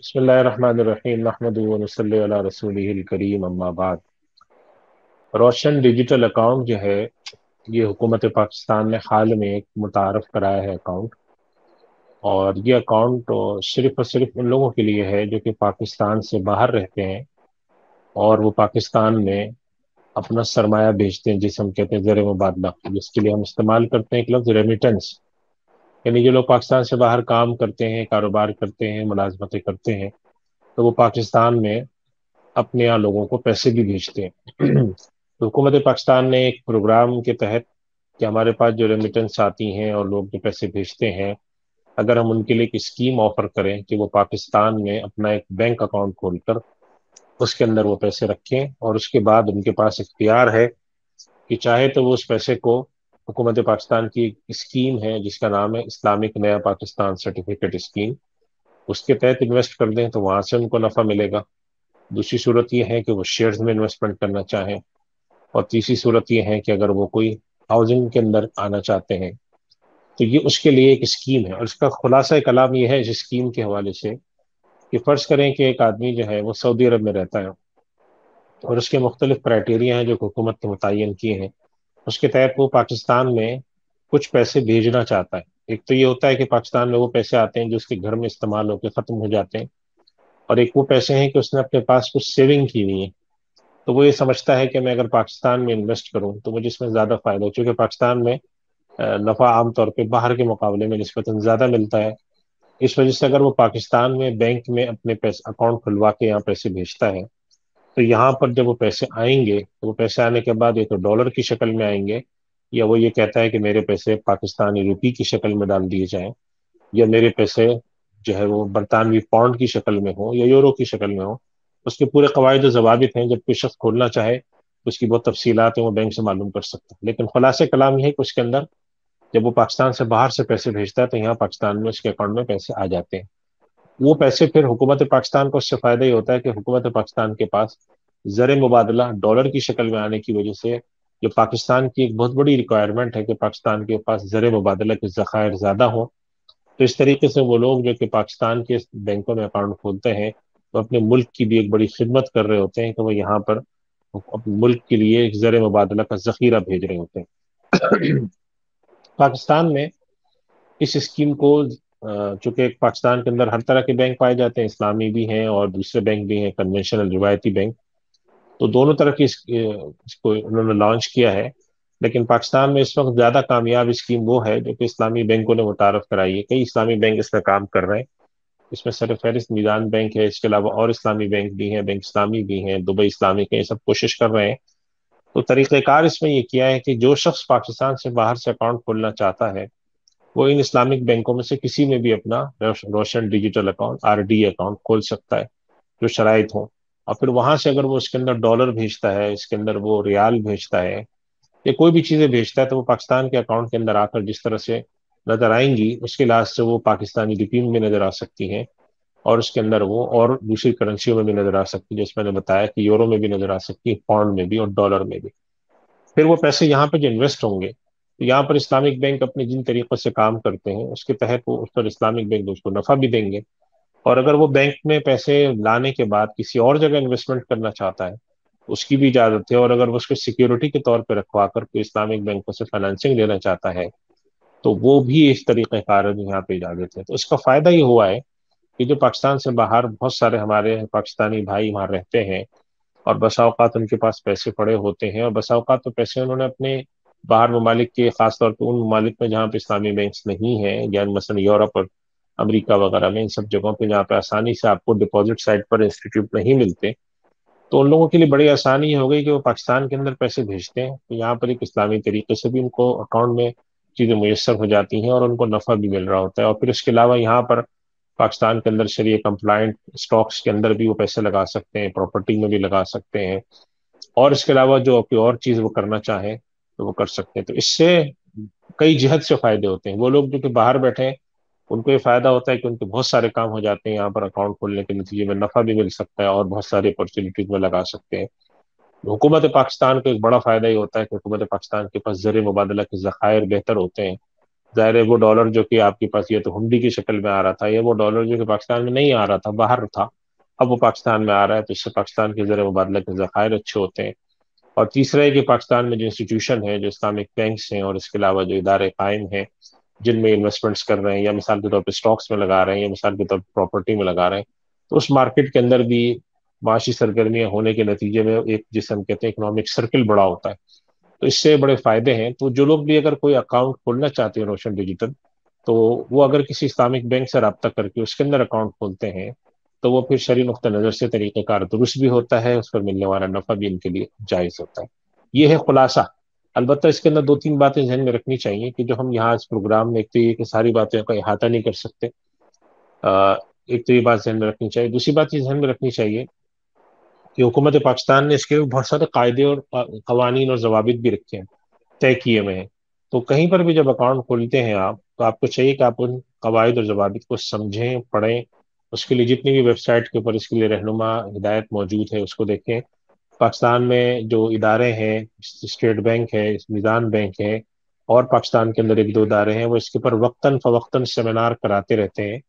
بسم اللہ الرحمن الرحیم نحمدہ ونصلی علی رسولہ الکریم اما بعد۔ روشن ڈیجیٹل اکاؤنٹ جو ہے یہ حکومت پاکستان نے حال میں ایک متعارف کرایا ہے اکاؤنٹ، اور یہ اکاؤنٹ صرف اور صرف ان لوگوں کے لیے ہے جو کہ پاکستان سے باہر رہتے ہیں اور وہ پاکستان میں اپنا سرمایہ بھیجتے ہیں، جسے ہم کہتے ہیں زر مبادلہ، جس کے لیے ہم استعمال کرتے ہیں ایک لفظ ریمیٹنس۔ یعنی جو لوگ پاکستان سے باہر کام کرتے ہیں، کاروبار کرتے ہیں، ملازمتیں کرتے ہیں، تو وہ پاکستان میں اپنے یہاں لوگوں کو پیسے بھی بھیجتے ہیں۔ تو حکومت پاکستان نے ایک پروگرام کے تحت کہ ہمارے پاس جو ریمیٹنس آتی ہیں اور لوگ جو پیسے بھیجتے ہیں، اگر ہم ان کے لیے ایک اسکیم آفر کریں کہ وہ پاکستان میں اپنا ایک بینک اکاؤنٹ کھول کر اس کے اندر وہ پیسے رکھیں، اور اس کے بعد ان کے پاس اختیار ہے کہ چاہے تو وہ اس پیسے کو حکومت پاکستان کی ایک اسکیم ہے جس کا نام ہے اسلامک نیا پاکستان سرٹیفکیٹ اسکیم، اس کے تحت انویسٹ کر دیں تو وہاں سے ان کو نفع ملے گا۔ دوسری صورت یہ ہے کہ وہ شیئرز میں انویسٹمنٹ کرنا چاہیں، اور تیسری صورت یہ ہے کہ اگر وہ کوئی ہاؤسنگ کے اندر آنا چاہتے ہیں تو یہ اس کے لیے ایک اسکیم ہے۔ اور اس کا خلاصہ کلام یہ ہے اس اسکیم کے حوالے سے کہ فرض کریں کہ ایک آدمی جو ہے وہ سعودی عرب میں رہتا ہے، اور اس کے مختلف کرائٹیریا ہیں جو کہ حکومت نے متعین کیے ہیں۔ اس کے تحت وہ پاکستان میں کچھ پیسے بھیجنا چاہتا ہے۔ ایک تو یہ ہوتا ہے کہ پاکستان میں وہ پیسے آتے ہیں جو اس کے گھر میں استعمال ہو کے ختم ہو جاتے ہیں، اور ایک وہ پیسے ہیں کہ اس نے اپنے پاس کچھ سیونگ کی ہوئی ہے، تو وہ یہ سمجھتا ہے کہ میں اگر پاکستان میں انویسٹ کروں تو مجھے اس میں زیادہ فائدہ ہو، چونکہ پاکستان میں نفع عام طور پہ باہر کے مقابلے میں نسبتاً زیادہ ملتا ہے۔ اس وجہ سے اگر وہ پاکستان میں بینک میں اپنے پیسے اکاؤنٹ کھلوا کے یہاں پیسے بھیجتا ہے، تو یہاں پر جب وہ پیسے آئیں گے تو وہ پیسے آنے کے بعد یا تو ڈالر کی شکل میں آئیں گے، یا وہ یہ کہتا ہے کہ میرے پیسے پاکستانی روپی کی شکل میں ڈال دیے جائیں، یا میرے پیسے جو ہے وہ برطانوی پاؤنڈ کی شکل میں ہو یا یورو کی شکل میں ہو۔ اس کے پورے قواعد و ضوابط ہیں، جب کوئی شخص کھولنا چاہے تو اس کی بہت تفصیلات ہیں، وہ بینک سے معلوم کر سکتا ہے۔ لیکن خلاصہ کلام یہ ہے کہ اس کے اندر جب وہ پاکستان سے باہر سے پیسے بھیجتا ہے تو یہاں پاکستان میں اس کے اکاؤنٹ میں پیسے آ جاتے ہیں۔ وہ پیسے پھر حکومت پاکستان کو اس سے فائدہ ہی ہوتا ہے کہ حکومت پاکستان کے پاس زر مبادلہ ڈالر کی شکل میں آنے کی وجہ سے، جو پاکستان کی ایک بہت بڑی ریکوائرمنٹ ہے کہ پاکستان کے پاس زر مبادلہ کے ذخائر زیادہ ہوں، تو اس طریقے سے وہ لوگ جو کہ پاکستان کے بینکوں میں اکاؤنٹ کھولتے ہیں وہ اپنے ملک کی بھی ایک بڑی خدمت کر رہے ہوتے ہیں کہ وہ یہاں پر اپنے ملک کے لیے ایک زر مبادلہ کا ذخیرہ بھیج رہے ہوتے ہیں۔ پاکستان میں اس اسکیم کو چونکہ پاکستان کے اندر ہر طرح کے بینک پائے جاتے ہیں، اسلامی بھی ہیں اور دوسرے بینک بھی ہیں، کنونشنل روایتی بینک، تو دونوں طرح کی اس کو انہوں نے لانچ کیا ہے۔ لیکن پاکستان میں اس وقت زیادہ کامیاب اسکیم وہ ہے جو کہ اسلامی بینکوں نے متعارف کرائی ہے۔ کئی اسلامی بینک اس میں کام کر رہے ہیں، اس میں سر فہرست میزان بینک ہے، اس کے علاوہ اور اسلامی بینک بھی ہیں، بینک اسلامی بھی ہیں، دبئی اسلامی کے، یہ سب کوشش کر رہے ہیں۔ تو طریقہ کار اس میں یہ کیا ہے کہ جو شخص پاکستان سے باہر سے اکاؤنٹ کھولنا چاہتا ہے وہ ان اسلامک بینکوں میں سے کسی میں بھی اپنا روشن ڈیجیٹل اکاؤنٹ RD اکاؤنٹ کھول سکتا ہے، جو شرائط ہوں، اور پھر وہاں سے اگر وہ اس کے اندر ڈالر بھیجتا ہے، اس کے اندر وہ ریال بھیجتا ہے یا کوئی بھی چیزیں بھیجتا ہے، تو وہ پاکستان کے اکاؤنٹ کے اندر آ کر جس طرح سے نظر آئیں گی اس کے لحاظ سے وہ پاکستانی روپی میں نظر آ سکتی ہیں، اور اس کے اندر وہ اور دوسری کرنسیوں میں بھی نظر آ سکتی ہے، جس میں نے بتایا کہ یورو میں بھی نظر آ سکتی ہے، پاؤنڈ میں بھی اور ڈالر میں بھی۔ پھر وہ پیسے یہاں پہ جو انویسٹ ہوں گے تو یہاں پر اسلامک بینک اپنے جن طریقوں سے کام کرتے ہیں اس کے تحت وہ اس پر اسلامک بینک اس کو نفع بھی دیں گے، اور اگر وہ بینک میں پیسے لانے کے بعد کسی اور جگہ انویسٹمنٹ کرنا چاہتا ہے اس کی بھی اجازت ہے، اور اگر وہ اس کو سیکیورٹی کے طور پہ رکھوا کر کوئی اسلامک بینکوں سے فائنانسنگ لینا چاہتا ہے تو وہ بھی اس طریقہ کار ہے جو یہاں پہ اجازت ہے۔ تو اس کا فائدہ یہ ہوا ہے کہ جو پاکستان سے باہر بہت سارے ہمارے پاکستانی بھائی وہاں رہتے ہیں، اور بسا اوقات ان کے پاس پیسے پڑے ہوتے ہیں، اور بسا اوقات تو پیسے انہوں نے اپنے باہر ممالک کے، خاص طور پہ ان ممالک میں جہاں پہ اسلامی بینکس نہیں ہیں، یا مثلا یورپ اور امریکہ وغیرہ میں، ان سب جگہوں پہ جہاں پہ آسانی سے آپ کو ڈپازٹ سائٹ پر انسٹیٹیوٹ نہیں ملتے، تو ان لوگوں کے لیے بڑی آسانی یہ ہو گئی کہ وہ پاکستان کے اندر پیسے بھیجتے ہیں تو یہاں پر ایک اسلامی طریقے سے بھی ان کو اکاؤنٹ میں چیزیں میسر ہو جاتی ہیں اور ان کو نفع بھی مل رہا ہوتا ہے۔ اور پھر اس کے علاوہ یہاں پر پاکستان کے اندر شریع کمپلائنٹ اسٹاکس کے اندر بھی وہ پیسے لگا سکتے ہیں، پراپرٹی میں بھی لگا سکتے ہیں، اور اس کے علاوہ جو کوئی اور چیز وہ کرنا چاہیں تو وہ کر سکتے ہیں۔ تو اس سے کئی جہت سے فائدے ہوتے ہیں۔ وہ لوگ جو کہ باہر بیٹھے ہیں ان کو یہ فائدہ ہوتا ہے کہ ان کے بہت سارے کام ہو جاتے ہیں، یہاں پر اکاؤنٹ کھولنے کے نتیجے میں نفع بھی مل سکتا ہے اور بہت ساری اپرچونیٹیز میں لگا سکتے ہیں۔ حکومت پاکستان کو ایک بڑا فائدہ یہ ہوتا ہے کہ حکومت پاکستان کے پاس زر مبادلہ کے ذخائر بہتر ہوتے ہیں، ظاہر ہے وہ ڈالر جو کہ آپ کے پاس یہ تو ہنڈی کی شکل میں آ رہا تھا، یا وہ ڈالر جو کہ پاکستان میں نہیں آ رہا تھا، باہر تھا، اب وہ پاکستان میں آ رہا ہے، تو اس سے پاکستان کے زر مبادلہ کے ذخائر اچھے ہوتے ہیں۔ اور تیسرا ہے کہ پاکستان میں جو انسٹیٹیوشن ہے، جو اسلامک بینکس ہیں اور اس کے علاوہ جو ادارے قائم ہیں جن میں انویسٹمنٹس کر رہے ہیں، یا مثال کے طور پہ اسٹاکس میں لگا رہے ہیں، یا مثال کے طور پہ پراپرٹی میں لگا رہے ہیں، تو اس مارکیٹ کے اندر بھی معاشی سرگرمیاں ہونے کے نتیجے میں ایک جسے ہم کہتے ہیں اکنامک سرکل بڑا ہوتا ہے، تو اس سے بڑے فائدے ہیں۔ تو جو لوگ بھی اگر کوئی اکاؤنٹ کھولنا چاہتے ہیں روشن ڈیجیٹل، تو وہ اگر کسی اسلامک بینک سے رابطہ کر کے اس کے اندر اکاؤنٹ کھولتے ہیں، تو وہ پھر شرعی نقطہ نظر سے طریقہ کار درست بھی ہوتا ہے، اس پر ملنے والا نفع بھی ان کے لیے جائز ہوتا ہے۔ یہ ہے خلاصہ۔ البتہ اس کے اندر دو تین باتیں ذہن میں رکھنی چاہیے کہ جو ہم یہاں اس پروگرام میں، ایک تو یہ کہ ساری باتیں کا احاطہ نہیں کر سکتے، ایک تو یہ بات ذہن میں رکھنی چاہیے۔ دوسری بات یہ ذہن میں رکھنی چاہیے کہ حکومت پاکستان نے اس کے بہت سارے قاعدے اور قوانین اور ضوابط بھی رکھے ہیں، طے کیے ہوئے ہیں۔ تو کہیں پر بھی جب اکاؤنٹ کھولتے ہیں آپ، تو آپ کو چاہیے کہ آپ ان قواعد اور ضوابط کو سمجھیں، پڑھیں، اس کے لیے جتنی بھی ویب سائٹ کے اوپر اس کے لیے رہنما ہدایت موجود ہے اس کو دیکھیں۔ پاکستان میں جو ادارے ہیں، اسٹیٹ بینک ہے، میزان بینک ہے، اور پاکستان کے اندر ایک دو ادارے ہیں، وہ اس کے اوپر وقتاً فوقتاً سیمینار کراتے رہتے ہیں۔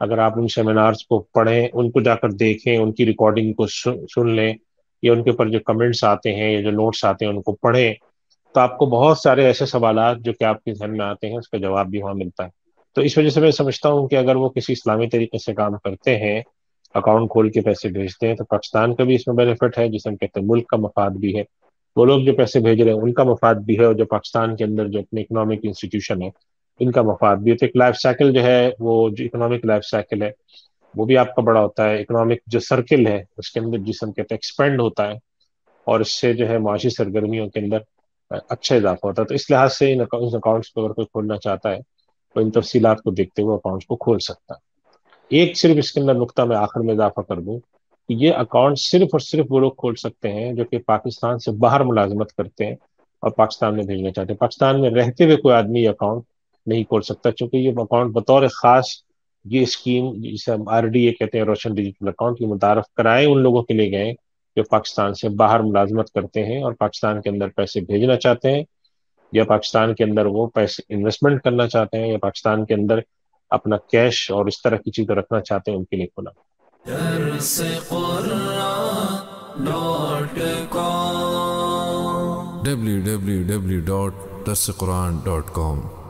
اگر آپ ان سیمینارز کو پڑھیں، ان کو جا کر دیکھیں، ان کی ریکارڈنگ کو سن لیں، یا ان کے اوپر جو کمنٹس آتے ہیں یا جو نوٹس آتے ہیں ان کو پڑھیں، تو آپ کو بہت سارے ایسے سوالات جو کہ آپ کے ذہن میں آتے ہیں اس کا جواب بھی وہاں ملتا ہے۔ تو اس وجہ سے میں سمجھتا ہوں کہ اگر وہ کسی اسلامی طریقے سے کام کرتے ہیں، اکاؤنٹ کھول کے پیسے بھیجتے ہیں، تو پاکستان کا بھی اس میں بینیفٹ ہے، جسے ہم کہتے ہیں ملک کا مفاد بھی ہے۔ وہ لوگ جو پیسے بھیج رہے ہیں ان کا مفاد بھی ہے، اور جو پاکستان کے اندر جو اپنے اکنامک انسٹیٹیوشن ہے ان کا مفاد بھی ہے۔ تو ایک لائف سائیکل جو ہے، وہ جو اکنامک لائف سائیکل ہے وہ بھی آپ کا بڑا ہوتا ہے، اکنامک جو سرکل ہے اس کے اندر جسے ہم کہتے ہیں ایکسپینڈ ہوتا ہے، اور اس سے جو ہے معاشی سرگرمیوں کے اندر اچھا اضافہ ہوتا ہے۔ تو اس لحاظ سے ان اکاؤنٹس کو اگر کوئی کھولنا چاہتا ہے تو ان تفصیلات کو دیکھتے ہوئے اکاؤنٹس کو کھول سکتا ہے۔ ایک صرف اس کے اندر نقطہ میں آخر میں اضافہ کر دوں کہ یہ اکاؤنٹ صرف اور صرف وہ لوگ کھول سکتے ہیں جو کہ پاکستان سے باہر ملازمت کرتے ہیں اور پاکستان میں بھیجنا چاہتے ہیں۔ پاکستان میں رہتے ہوئے کوئی آدمی یہ اکاؤنٹ نہیں کھول سکتا، چونکہ یہ اکاؤنٹ بطور خاص یہ اسکیم جسے ہم آر ڈی اے کہتے ہیں، روشن ڈیجیٹل اکاؤنٹ، یہ متعارف کرائے ان لوگوں کے لیے گئے جو پاکستان سے باہر ملازمت کرتے ہیں اور پاکستان کے اندر پیسے بھیجنا چاہتے ہیں، یا پاکستان کے اندر وہ پیسے انویسٹمنٹ کرنا چاہتے ہیں، یا پاکستان کے اندر اپنا کیش اور اس طرح کی چیزیں رکھنا چاہتے ہیں، ان کے لیے کھولا۔ www.darsequran.com